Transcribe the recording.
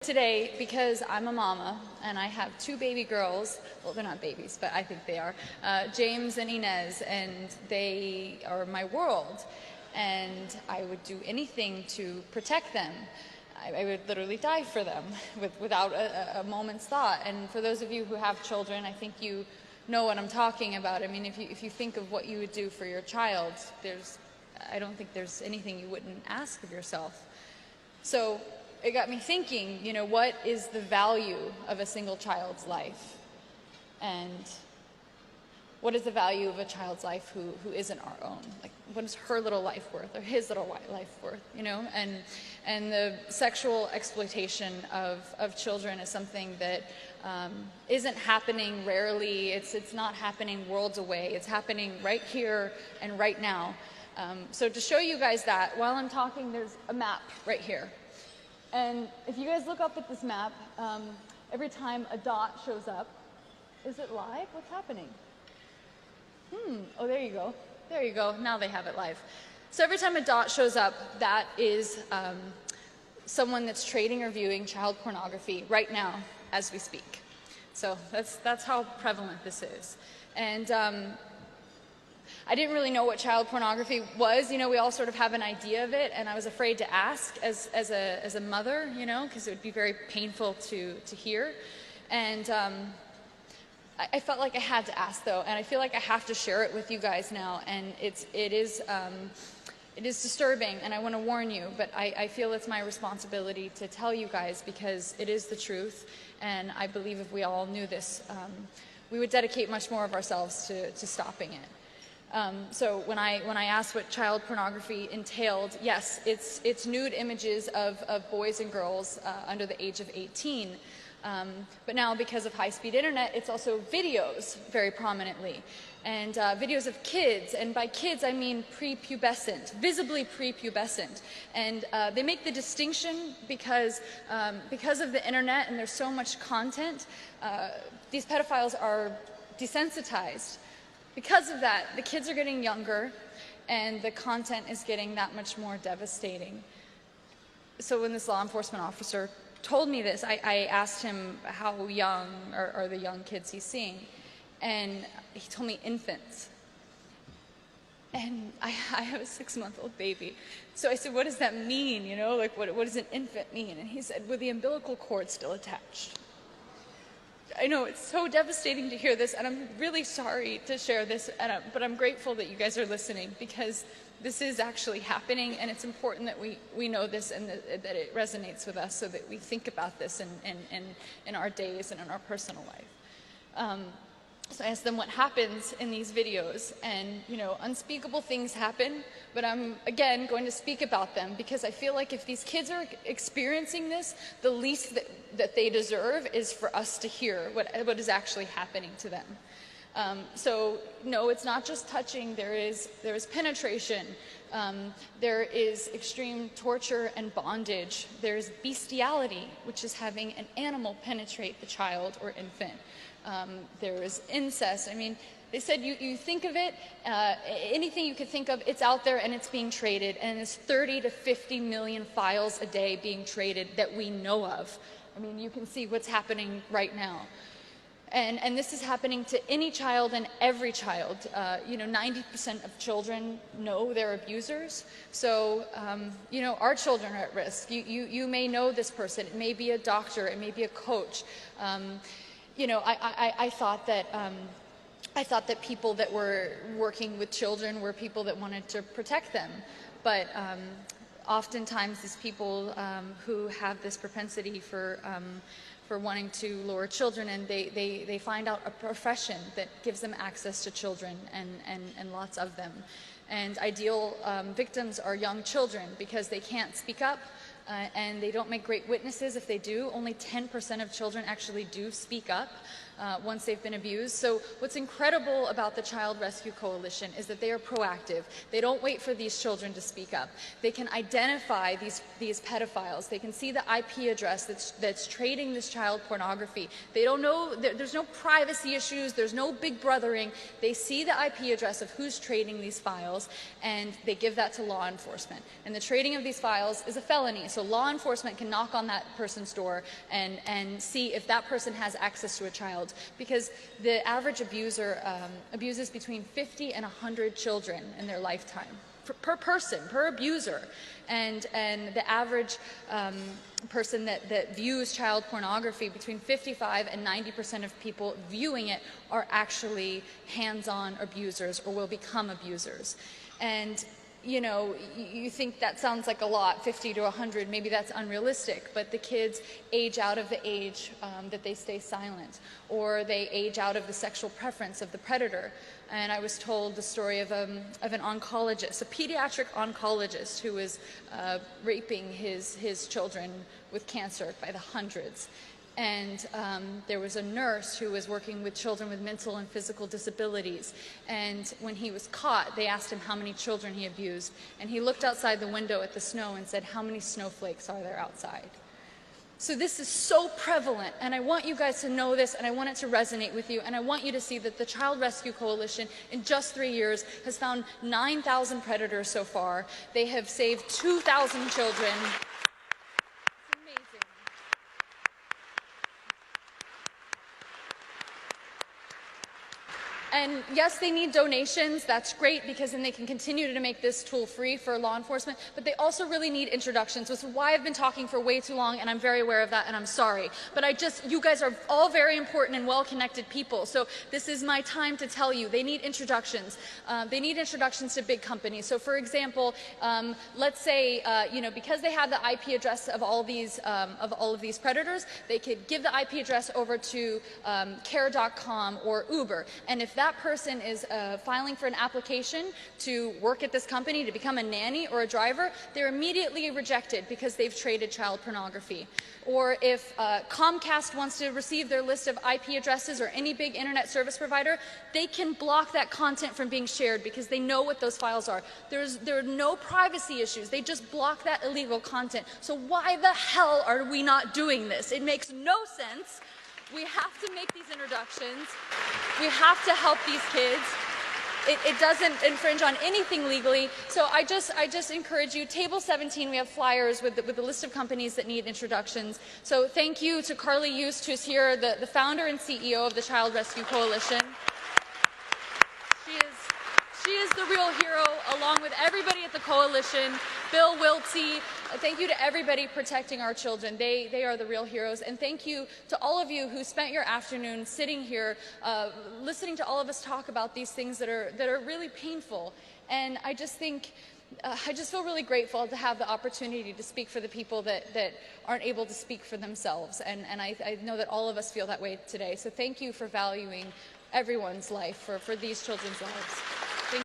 Today, because I'm a mama and I have two baby girls, well, they're not babies, but I think they are, James and Inez, and they are my world, and I would do anything to protect them. I would literally die for them without a moment's thought. And for those of you who have children, I think you know what I'm talking about. I mean, if you think of what you would do for your child, I don't think there's anything you wouldn't ask of yourself. So it got me thinking, you know, what is the value of a single child's life? And what is the value of a child's life who isn't our own? Like, what is her little life worth, or his little life worth, you know? And the sexual exploitation of children is something that isn't happening rarely. It's not happening worlds away. It's happening right here and right now. So to show you guys that, while I'm talking, there's a map right here. And if you guys look up at this map, every time a dot shows up, is it live? What's happening? Oh, there you go. There you go. Now they have it live. So every time a dot shows up, that is someone that's trading or viewing child pornography right now as we speak. So that's how prevalent this is. And I didn't really know what child pornography was. You know, we all sort of have an idea of it, and I was afraid to ask as a mother, you know, because it would be very painful to hear. And I felt like I had to ask, though, and I feel like I have to share it with you guys now. And it is disturbing, and I want to warn you, but I feel it's my responsibility to tell you guys, because it is the truth, and I believe if we all knew this, we would dedicate much more of ourselves to stopping it. So when I asked what child pornography entailed, yes, it's nude images of boys and girls under the age of 18. But now, because of high-speed internet, it's also videos very prominently. And videos of kids, and by kids I mean prepubescent, visibly prepubescent. And they make the distinction because of the internet and there's so much content, these pedophiles are desensitized. Because of that, the kids are getting younger, and the content is getting that much more devastating. So when this law enforcement officer told me this, I asked him how young are the young kids he's seeing, and he told me infants. And I have a 6-month-old baby. So I said, what does that mean? You know, like, what does an infant mean? And he said, with the umbilical cord still attached. I know it's so devastating to hear this, and I'm really sorry to share this, but I'm grateful that you guys are listening, because this is actually happening, and it's important that we know this and that it resonates with us, so that we think about this in our days and in our personal life. So I asked them what happens in these videos, and, you know, unspeakable things happen, but I'm, again, going to speak about them, because I feel like if these kids are experiencing this, the least that they deserve is for us to hear what is actually happening to them. So, no, it's not just touching. There is penetration. There is extreme torture and bondage. There is bestiality, which is having an animal penetrate the child or infant. There is incest. I mean, they said you think of it, anything you could think of, it's out there and it's being traded, and there's 30 to 50 million files a day being traded that we know of. I mean, you can see what's happening right now. And this is happening to any child and every child. You know, 90% of children know their abusers. So, you know, our children are at risk. You may know this person. It may be a doctor. It may be a coach. You know, I thought that people that were working with children were people that wanted to protect them. But oftentimes these people who have this propensity for wanting to lure children, and they find out a profession that gives them access to children, and lots of them. And ideal victims are young children, because they can't speak up, and they don't make great witnesses if they do. Only 10% of children actually do speak up. once they've been abused. So what's incredible about the Child Rescue Coalition is that they are proactive. They don't wait for these children to speak up. They can identify these pedophiles. They can see the IP address that's trading this child pornography. They don't know, there's no privacy issues, there's no big brothering. They see the IP address of who's trading these files, and they give that to law enforcement. And the trading of these files is a felony, so law enforcement can knock on that person's door and see if that person has access to a child, because the average abuser abuses between 50 and 100 children in their lifetime. Per person, per abuser, and the average person that views child pornography, between 55 and 90% of people viewing it are actually hands-on abusers or will become abusers. And you know, you think that sounds like a lot, 50 to 100, maybe that's unrealistic, but the kids age out of the age that they stay silent, or they age out of the sexual preference of the predator. And I was told the story of an oncologist, a pediatric oncologist who was raping his children with cancer by the hundreds. And there was a nurse who was working with children with mental and physical disabilities. And when he was caught, they asked him how many children he abused. And he looked outside the window at the snow and said, "How many snowflakes are there outside?" So this is so prevalent, and I want you guys to know this, and I want it to resonate with you, and I want you to see that the Child Rescue Coalition in just 3 years has found 9,000 predators so far. They have saved 2,000 children. And yes, they need donations. That's great, because then they can continue to make this tool free for law enforcement. But they also really need introductions, which is why I've been talking for way too long, and I'm very aware of that, and I'm sorry. But you guys are all very important and well-connected people. So this is my time to tell you, they need introductions. They need introductions to big companies. So for example, let's say, you know, because they have the IP address of all of these predators, they could give the IP address over to Care.com or Uber. And if that person is filing for an application to work at this company, to become a nanny or a driver, they're immediately rejected because they've traded child pornography. Or if Comcast wants to receive their list of IP addresses, or any big internet service provider, they can block that content from being shared because they know what those files are. There are no privacy issues. They just block that illegal content. So why the hell are we not doing this? It makes no sense. We have to make these introductions. We have to help these kids. It doesn't infringe on anything legally. So I just encourage you, table 17, we have flyers with the list of companies that need introductions. So thank you to Carly Yost, who's here, the founder and CEO of the Child Rescue Coalition. She is the real hero, along with everybody at the coalition. Bill Wiltsey, thank you to everybody protecting our children. They are the real heroes. And thank you to all of you who spent your afternoon sitting here, listening to all of us talk about these things that are really painful. And I just think, I just feel really grateful to have the opportunity to speak for the people that aren't able to speak for themselves. And I know that all of us feel that way today. So thank you for valuing everyone's life, for these children's lives.